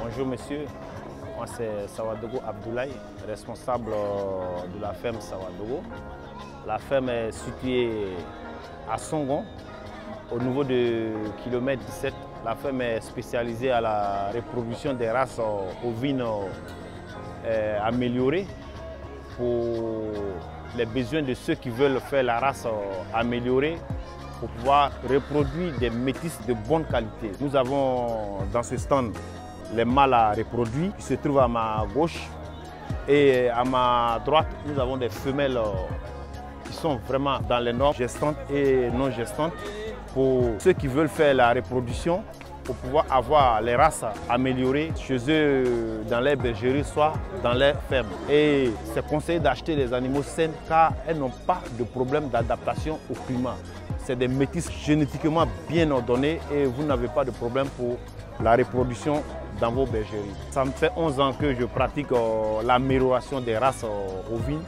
Bonjour monsieur, moi c'est Sawadogo Abdoulaye, responsable de la ferme Sawadogo. La ferme est située à Songon, au niveau de kilomètre 17. La ferme est spécialisée à la reproduction des races ovines améliorées pour les besoins de ceux qui veulent faire la race améliorée pour pouvoir reproduire des métis de bonne qualité. Nous avons dans ce stand les mâles à reproduire qui se trouvent à ma gauche et à ma droite, nous avons des femelles qui sont vraiment dans les normes gestantes et non gestantes pour ceux qui veulent faire la reproduction pour pouvoir avoir les races améliorées chez eux dans les bergeries, soit dans les fermes. Et c'est conseillé d'acheter des animaux sains car elles n'ont pas de problème d'adaptation au climat. C'est des métis génétiquement bien ordonnés et vous n'avez pas de problème pour la reproduction dans vos bergeries. Ça me fait 11 ans que je pratique l'amélioration des races ovines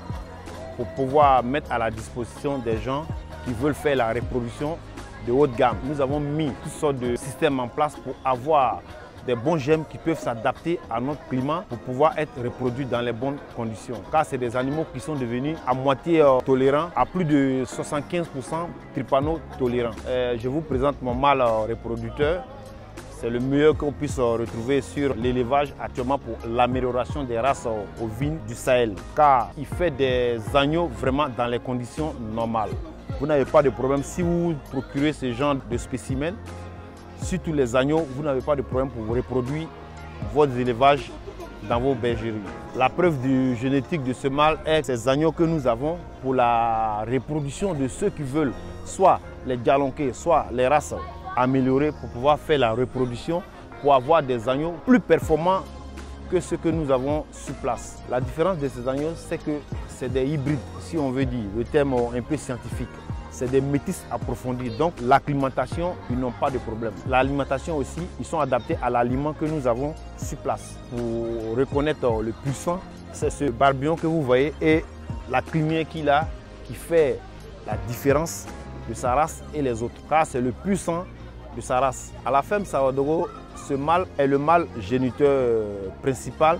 pour pouvoir mettre à la disposition des gens qui veulent faire la reproduction de haute gamme. Nous avons mis toutes sortes de systèmes en place pour avoir des bons gemmes qui peuvent s'adapter à notre climat pour pouvoir être reproduits dans les bonnes conditions. Car c'est des animaux qui sont devenus à moitié tolérants, à plus de 75% trypano-tolérants. Je vous présente mon mâle reproducteur. C'est le meilleur qu'on puisse retrouver sur l'élevage actuellement pour l'amélioration des races ovines du Sahel. Car il fait des agneaux vraiment dans les conditions normales. Vous n'avez pas de problème si vous procurez ce genre de spécimens. Surtout les agneaux, vous n'avez pas de problème pour reproduire votre élevage dans vos bergeries. La preuve du génétique de ce mâle est ces agneaux que nous avons pour la reproduction de ceux qui veulent soit les galonqués, soit les races améliorées pour pouvoir faire la reproduction, pour avoir des agneaux plus performants que ceux que nous avons sur place. La différence de ces agneaux, c'est que c'est des hybrides, si on veut dire, le terme un peu scientifique. C'est des métis approfondis, donc l'acclimatation, ils n'ont pas de problème. L'alimentation aussi, ils sont adaptés à l'aliment que nous avons sur place. Pour reconnaître le plus sang, c'est ce barbillon que vous voyez et la crinière qu'il a qui fait la différence de sa race et les autres. Car c'est le plus sang de sa race. À la ferme Sawadogo, ce mâle est le mâle géniteur principal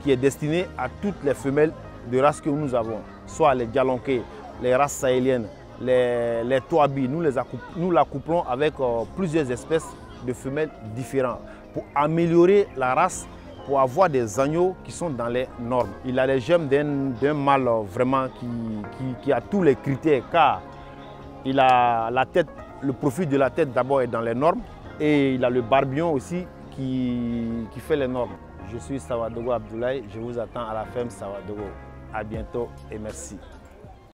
qui est destiné à toutes les femelles de race que nous avons, soit les galonqués, les races sahéliennes, les toabis. Nous l'accouplons avec plusieurs espèces de femelles différentes pour améliorer la race, pour avoir des agneaux qui sont dans les normes. Il a les gemmes d'un mâle vraiment qui a tous les critères car il a la tête, le profil de la tête d'abord est dans les normes et il a le barbillon aussi qui fait les normes. Je suis Sawadogo Abdoulaye, je vous attends à la ferme Sawadogo. À bientôt et merci.